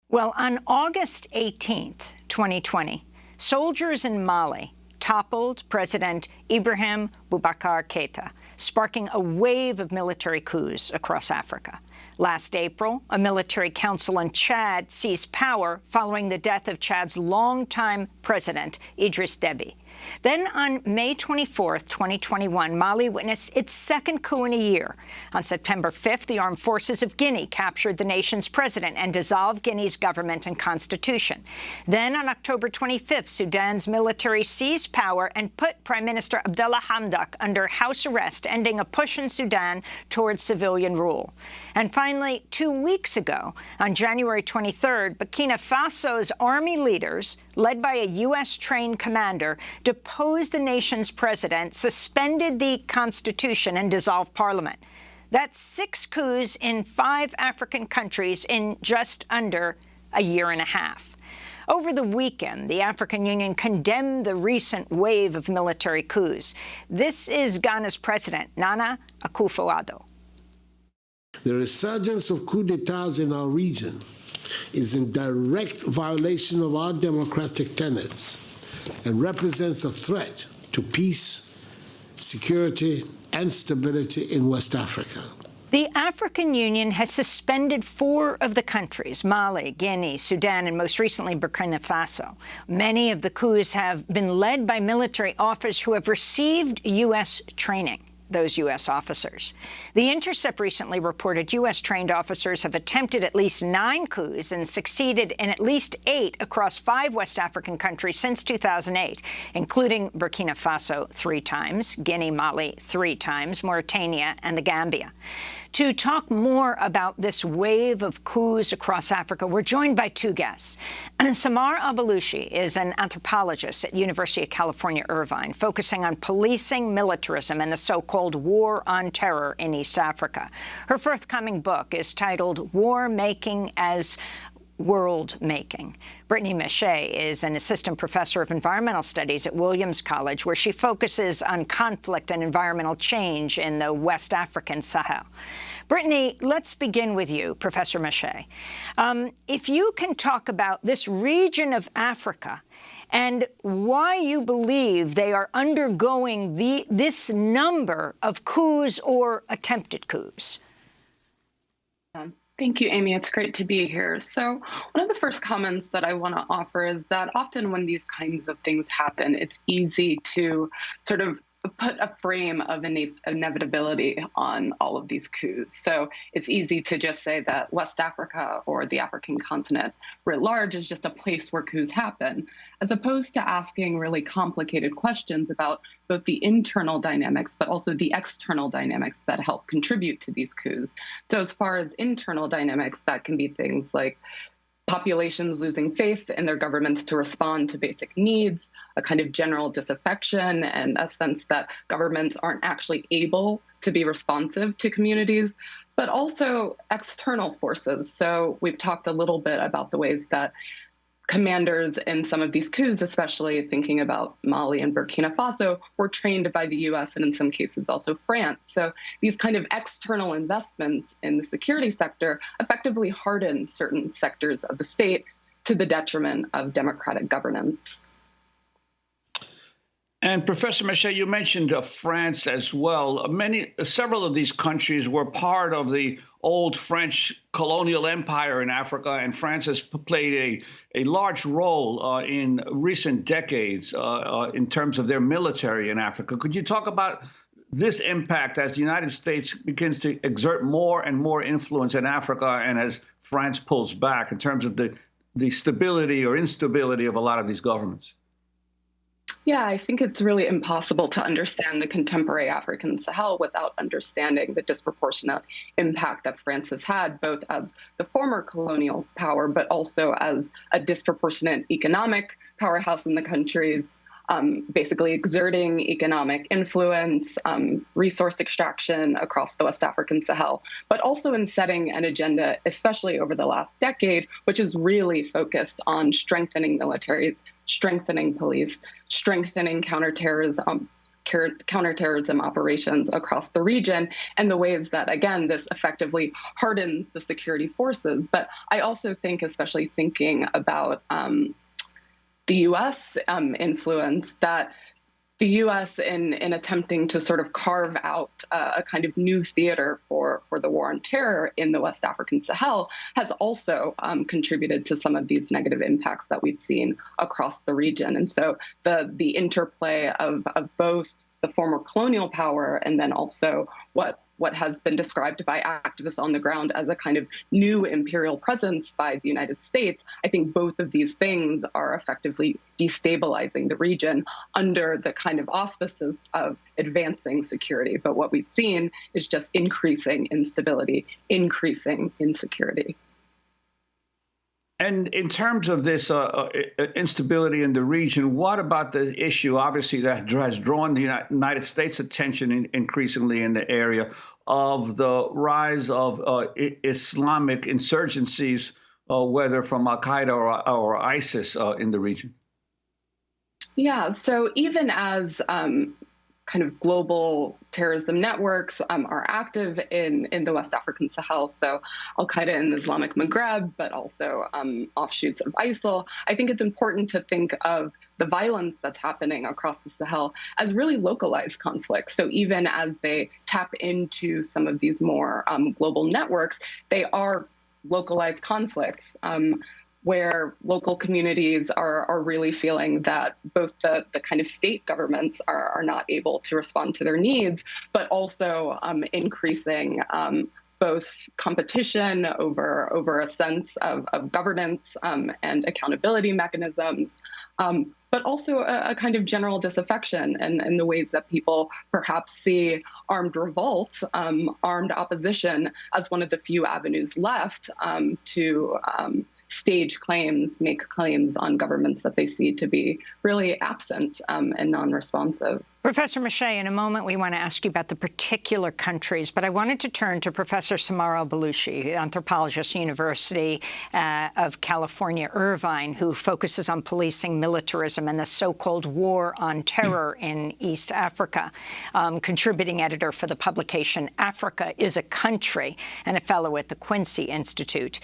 Well, on August 18th, 2020, soldiers in Mali toppled President Ibrahim Boubacar Keïta, sparking a wave of military coups across Africa. Last April, a military council in Chad seized power following the death of Chad's longtime president, Idriss Déby. Then on May 24th, 2021, Mali witnessed its second coup in a year. On September 5th, the armed forces of Guinea captured the nation's president and dissolved Guinea's government and constitution. Then on October 25th, Sudan's military seized power and put Prime Minister Abdallah Hamdok under house arrest, ending a push in Sudan towards civilian rule. And finally, 2 weeks ago, on January 23rd, Burkina Faso's army leaders, led by a U.S.-trained commander, deposed the nation's president, suspended the constitution, and dissolved parliament. That's 6 coups in 5 African countries in just under a year and a half. Over the weekend, the African Union condemned the recent wave of military coups. This is Ghana's president, Nana Akufo-Addo. The resurgence of coups d'etats in our region is in direct violation of our democratic tenets and represents a threat to peace, security, and stability in West Africa. The African Union has suspended 4 of the countries, Mali, Guinea, Sudan, and most recently Burkina Faso. Many of the coups have been led by military officers who have received U.S. training. Those U.S. officers. The Intercept recently reported U.S.-trained officers have attempted at least 9 coups and succeeded in at least 8 across 5 West African countries since 2008, including Burkina Faso 3 times, Guinea, Mali 3 times, Mauritania, and the Gambia. To talk more about this wave of coups across Africa, we're joined by 2 guests. Samar Abalushi is an anthropologist at University of California, Irvine, focusing on policing militarism and the so-called war on terror in East Africa. Her forthcoming book is titled War Making as World-Making. Brittany Maché is an assistant professor of environmental studies at Williams College, where she focuses on conflict and environmental change in the West African Sahel. Brittany, let's begin with you, Professor Maché. If you can talk about this region of Africa and why you believe they are undergoing this number of coups or attempted coups. Thank you, Amy. It's great to be here. So one of the first comments that I want to offer is that often when these kinds of things happen, it's easy to sort of put a frame of inevitability on all of these coups. So it's easy to just say that West Africa or the African continent writ large is just a place where coups happen, as opposed to asking really complicated questions about both the internal dynamics, but also the external dynamics that help contribute to these coups. So as far as internal dynamics, that can be things like populations losing faith in their governments to respond to basic needs, a kind of general disaffection, and a sense that governments aren't actually able to be responsive to communities, but also external forces. So we've talked a little bit about the ways that commanders in some of these coups, especially thinking about Mali and Burkina Faso, were trained by the U.S. and in some cases also France. So these kind of external investments in the security sector effectively harden certain sectors of the state to the detriment of democratic governance. And Professor Maché, you mentioned France as well. Several of these countries were part of the old French colonial empire in Africa, and France has played a large role in recent decades in terms of their military in Africa. Could you talk about this impact as the United States begins to exert more and more influence in Africa and as France pulls back in terms of the stability or instability of a lot of these governments? Yeah, I think it's really impossible to understand the contemporary African Sahel without understanding the disproportionate impact that France has had, both as the former colonial power, but also as a disproportionate economic powerhouse in the countries, basically exerting economic influence, resource extraction across the West African Sahel, but also in setting an agenda, especially over the last decade, which is really focused on strengthening militaries, strengthening police, strengthening counterterrorism counterterrorism operations across the region, and the ways that, again, this effectively hardens the security forces. But I also think, especially thinking about the U.S. Influence, that the U.S. in attempting to sort of carve out a kind of new theater for the war on terror in the West African Sahel has also contributed to some of these negative impacts that we've seen across the region. And so the interplay of both the former colonial power and then also what has been described by activists on the ground as a kind of new imperial presence by the United States, I think both of these things are effectively destabilizing the region under the kind of auspices of advancing security. But what we've seen is just increasing instability, increasing insecurity. And in terms of this instability in the region, what about the issue, obviously, that has drawn the United States' attention increasingly in the area of the rise of Islamic insurgencies, whether from al-Qaeda or ISIS in the region? Yeah, so even as kind of global terrorism networks are active in the West African Sahel, so al-Qaeda in the Islamic Maghreb, but also offshoots of ISIL, I think it's important to think of the violence that's happening across the Sahel as really localized conflicts. So even as they tap into some of these more global networks, they are localized conflicts. Where local communities are really feeling that both the kind of state governments are not able to respond to their needs, but also increasing both competition over a sense of governance and accountability mechanisms, but also a kind of general disaffection and the ways that people perhaps see armed revolt, armed opposition as one of the few avenues left to stage claims, make claims on governments that they see to be really absent and non-responsive. Professor Moshe, in a moment we want to ask you about the particular countries, but I wanted to turn to Professor Samara Belushi, anthropologist, University of California, Irvine, who focuses on policing militarism and the so-called war on terror in East Africa, contributing editor for the publication Africa is a Country, and a fellow at the Quincy Institute.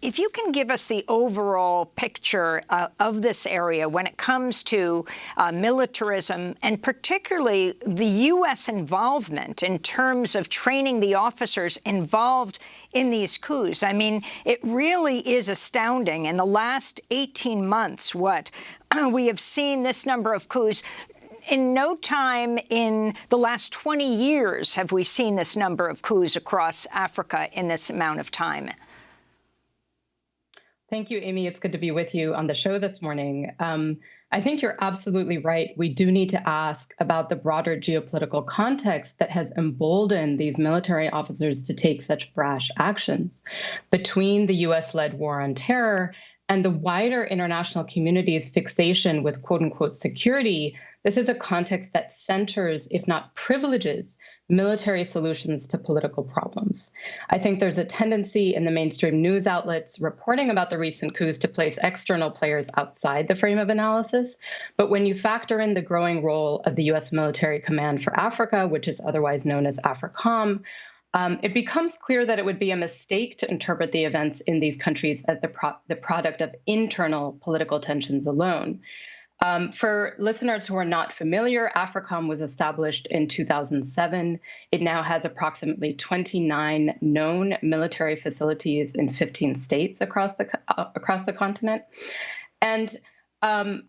If you can give us the overall picture of this area when it comes to militarism and particularly the U.S. involvement in terms of training the officers involved in these coups. I mean, it really is astounding. In the last 18 months, we have seen this number of coups. In no time in the last 20 years have we seen this number of coups across Africa in this amount of time. Thank you, Amy. It's good to be with you on the show this morning. I think you're absolutely right. We do need to ask about the broader geopolitical context that has emboldened these military officers to take such brash actions. Between the U.S.-led war on terror and the wider international community's fixation with quote-unquote security, this is a context that centers, if not privileges, military solutions to political problems. I think there's a tendency in the mainstream news outlets reporting about the recent coups to place external players outside the frame of analysis. But when you factor in the growing role of the U.S. Military Command for Africa, which is otherwise known as AFRICOM, it becomes clear that it would be a mistake to interpret the events in these countries as the product of internal political tensions alone. For listeners who are not familiar, AFRICOM was established in 2007. It now has approximately 29 known military facilities in 15 states across the continent. And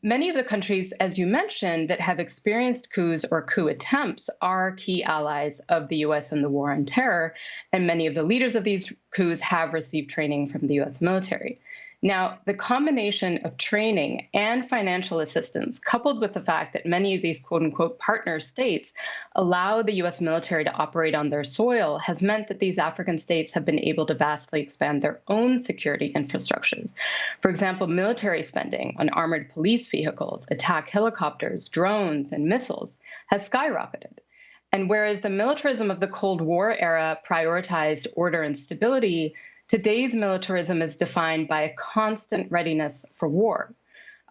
many of the countries, as you mentioned, that have experienced coups or coup attempts are key allies of the U.S. in the war on terror, and many of the leaders of these coups have received training from the U.S. military. Now, the combination of training and financial assistance, coupled with the fact that many of these quote-unquote partner states allow the U.S. military to operate on their soil, has meant that these African states have been able to vastly expand their own security infrastructures. For example, military spending on armored police vehicles, attack helicopters, drones, and missiles has skyrocketed. And whereas the militarism of the Cold War era prioritized order and stability, today's militarism is defined by a constant readiness for war.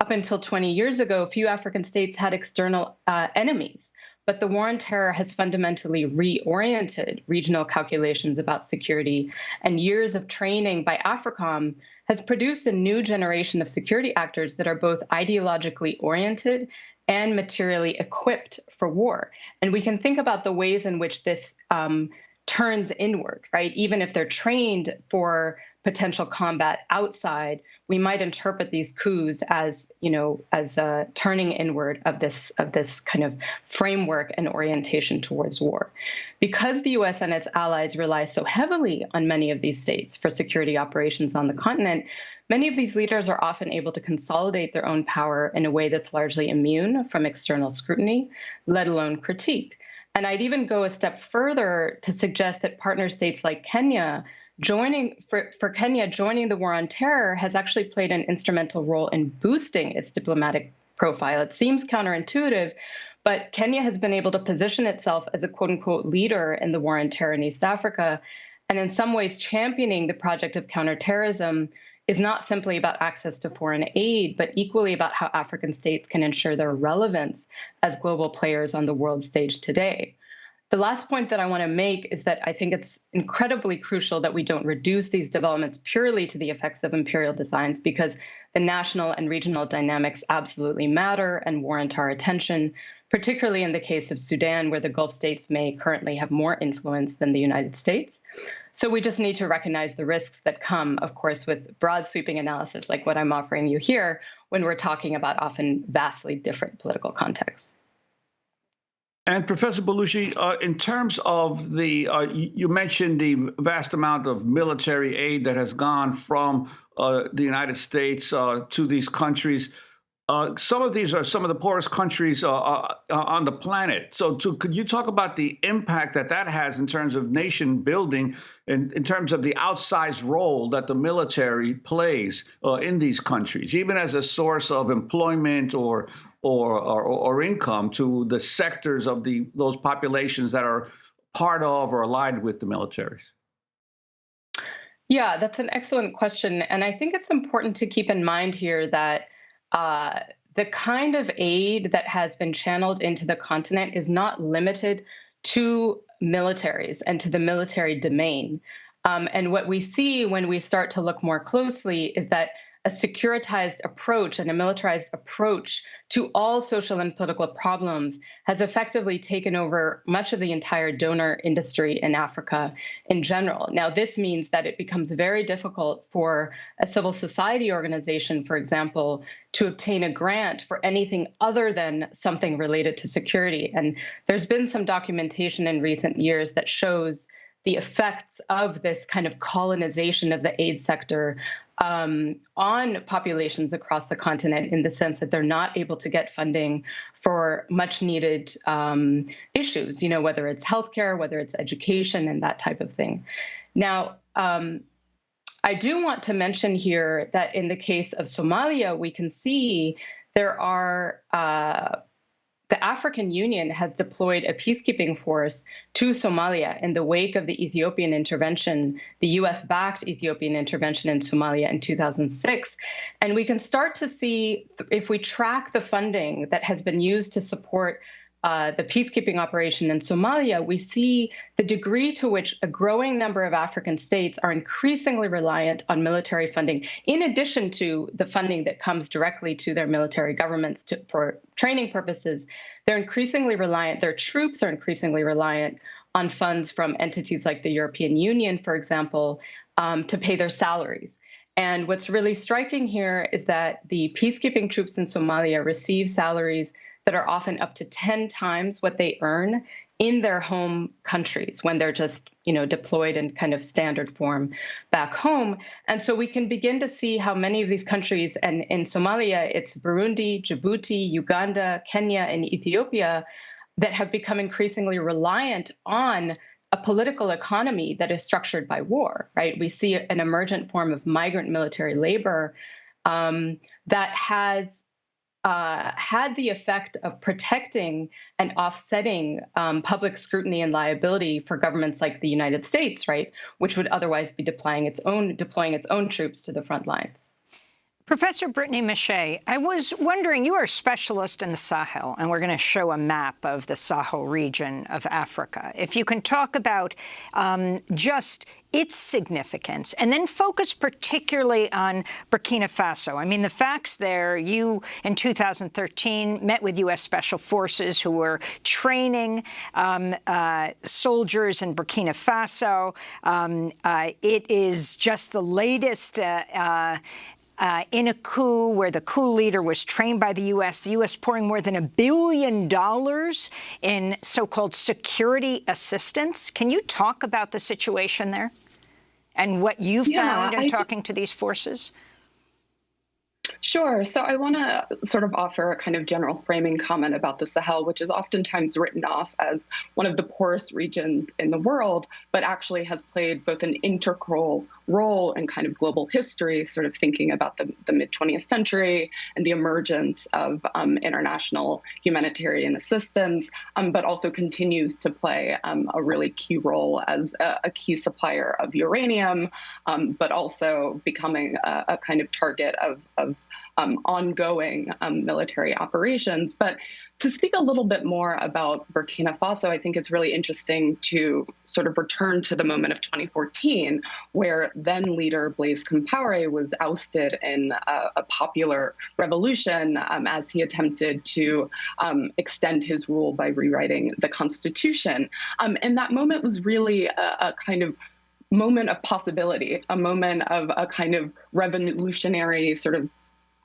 Up until 20 years ago, few African states had external enemies, but the war on terror has fundamentally reoriented regional calculations about security, and years of training by AFRICOM has produced a new generation of security actors that are both ideologically oriented and materially equipped for war. And we can think about the ways in which this turns inward, right? Even if they're trained for potential combat outside, we might interpret these coups as, as a turning inward of this kind of framework and orientation towards war. Because the U.S. and its allies rely so heavily on many of these states for security operations on the continent, many of these leaders are often able to consolidate their own power in a way that's largely immune from external scrutiny, let alone critique. And I'd even go a step further to suggest that partner states like Kenya joining the war on terror has actually played an instrumental role in boosting its diplomatic profile. It seems counterintuitive, but Kenya has been able to position itself as a quote unquote leader in the war on terror in East Africa. And in some ways, championing the project of counterterrorism is not simply about access to foreign aid, but equally about how African states can ensure their relevance as global players on the world stage today. The last point that I want to make is that I think it's incredibly crucial that we don't reduce these developments purely to the effects of imperial designs, because the national and regional dynamics absolutely matter and warrant our attention, particularly in the case of Sudan, where the Gulf states may currently have more influence than the United States. So we just need to recognize the risks that come, of course, with broad sweeping analysis like what I'm offering you here when we're talking about often vastly different political contexts. And Professor Bellucci, in terms of you mentioned the vast amount of military aid that has gone from the United States to these countries. Some of these are some of the poorest countries on the planet. So could you talk about the impact that has in terms of nation building and in terms of the outsized role that the military plays in these countries, even as a source of employment or income to the sectors of those populations that are part of or allied with the militaries? Yeah, that's an excellent question. And I think it's important to keep in mind here that the kind of aid that has been channeled into the continent is not limited to militaries and to the military domain. And what we see when we start to look more closely is that a securitized approach and a militarized approach to all social and political problems has effectively taken over much of the entire donor industry in Africa in general. Now, this means that it becomes very difficult for a civil society organization, for example, to obtain a grant for anything other than something related to security. And there's been some documentation in recent years that shows the effects of this kind of colonization of the aid sector on populations across the continent, in the sense that they're not able to get funding for much needed issues, whether it's healthcare, whether it's education, and that type of thing. Now, I do want to mention here that in the case of Somalia, we can see there are the African Union has deployed a peacekeeping force to Somalia in the wake of the Ethiopian intervention, the U.S.-backed Ethiopian intervention in Somalia in 2006. And we can start to see, if we track the funding that has been used to support the peacekeeping operation in Somalia, we see the degree to which a growing number of African states are increasingly reliant on military funding, in addition to the funding that comes directly to their military governments for training purposes. Their troops are increasingly reliant on funds from entities like the European Union, for example, to pay their salaries. And what's really striking here is that the peacekeeping troops in Somalia receive salaries that are often up to 10 times what they earn in their home countries when they're just, deployed in kind of standard form back home. And so we can begin to see how many of these countries, and in Somalia, it's Burundi, Djibouti, Uganda, Kenya, and Ethiopia, that have become increasingly reliant on a political economy that is structured by war, right? We see an emergent form of migrant military labor that has had the effect of protecting and offsetting public scrutiny and liability for governments like the United States, right, which would otherwise be deploying its own troops to the front lines. Professor Brittany Miche, I was wondering, you are a specialist in the Sahel, and we're going to show a map of the Sahel region of Africa. If you can talk about just its significance, and then focus particularly on Burkina Faso. I mean, the facts there, you, in 2013, met with U.S. Special Forces who were training soldiers in Burkina Faso. It is just the latest in a coup where the coup leader was trained by the U.S., pouring more than $1 billion in so-called security assistance. Can you talk about the situation there and what you found in talking to these forces? Sure. So I want to sort of offer a kind of general framing comment about the Sahel, which is oftentimes written off as one of the poorest regions in the world, but actually has played both an integral role in kind of global history, sort of thinking about the mid-20th century and the emergence of international humanitarian assistance, but also continues to play a really key role as a key supplier of uranium, but also becoming a kind of target of ongoing military operations. But to speak a little bit more about Burkina Faso, I think it's really interesting to sort of return to the moment of 2014, where then leader Blaise Compaoré was ousted in a popular revolution as he attempted to extend his rule by rewriting the constitution. And that moment was really a kind of moment of possibility, a moment of a kind of revolutionary sort of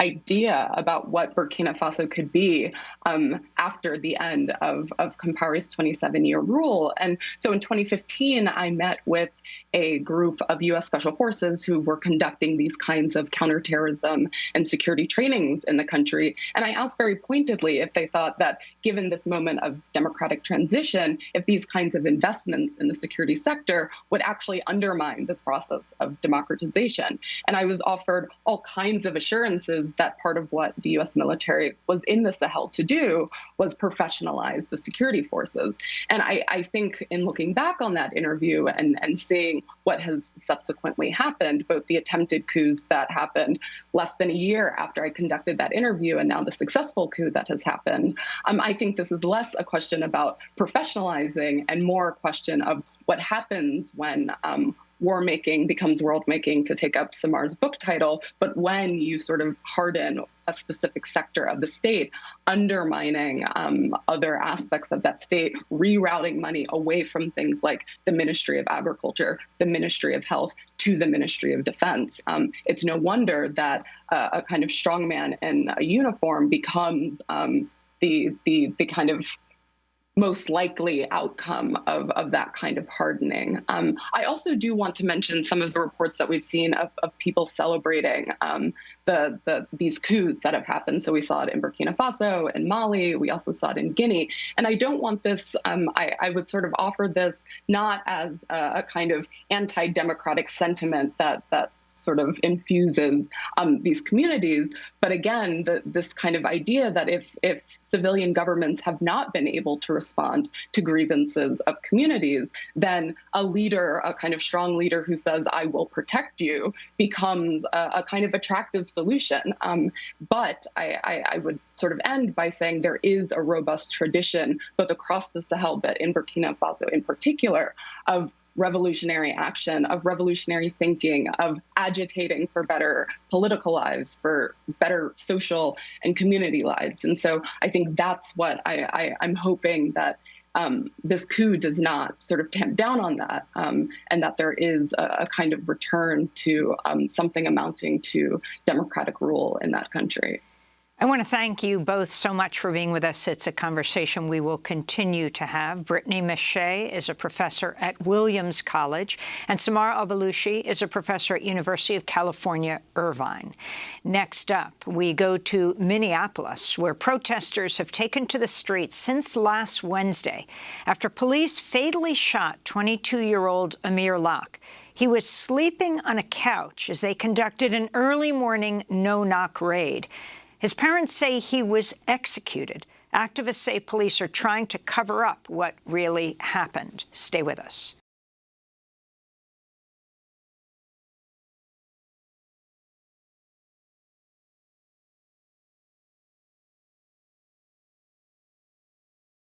idea about what Burkina Faso could be after the end of Compaoré's 27-year rule. And so in 2015, I met with a group of U.S. Special Forces who were conducting these kinds of counterterrorism and security trainings in the country. And I asked very pointedly if they thought that, given this moment of democratic transition, if these kinds of investments in the security sector would actually undermine this process of democratization. And I was offered all kinds of assurances that part of what the U.S. military was in the Sahel to do was professionalize the security forces. And I think in looking back on that interview and seeing what has subsequently happened, both the attempted coups that happened less than a year after I conducted that interview and now the successful coup that has happened, I think this is less a question about professionalizing and more a question of what happens when war-making becomes world-making, to take up Samar's book title, but when you sort of harden a specific sector of the state, undermining other aspects of that state, rerouting money away from things like the Ministry of Agriculture, the Ministry of Health, to the Ministry of Defense. It's no wonder that a kind of strongman in a uniform becomes the kind of most likely outcome of that kind of hardening. I also do want to mention some of the reports that we've seen of people celebrating these coups that have happened. So we saw it in Burkina Faso and Mali. We also saw it in Guinea. And I don't want this, I would sort of offer this not as a kind of anti-democratic sentiment that sort of infuses these communities. But again, this kind of idea that if civilian governments have not been able to respond to grievances of communities, then a leader, a kind of strong leader who says, I will protect you, becomes a kind of attractive solution. But I would sort of end by saying there is a robust tradition, both across the Sahel, but in Burkina Faso in particular, of revolutionary action, of revolutionary thinking, of agitating for better political lives, for better social and community lives. And so I think that's what I'm hoping that this coup does not sort of tamp down on that, and that there is a kind of return to something amounting to democratic rule in that country. I want to thank you both so much for being with us. It's a conversation we will continue to have. Brittany Miche is a professor at Williams College, and Samar Albalushi is a professor at University of California, Irvine. Next up, we go to Minneapolis, where protesters have taken to the streets since last Wednesday after police fatally shot 22-year-old Amir Locke. He was sleeping on a couch as they conducted an early morning no-knock raid. His parents say he was executed. Activists say police are trying to cover up what really happened. Stay with us.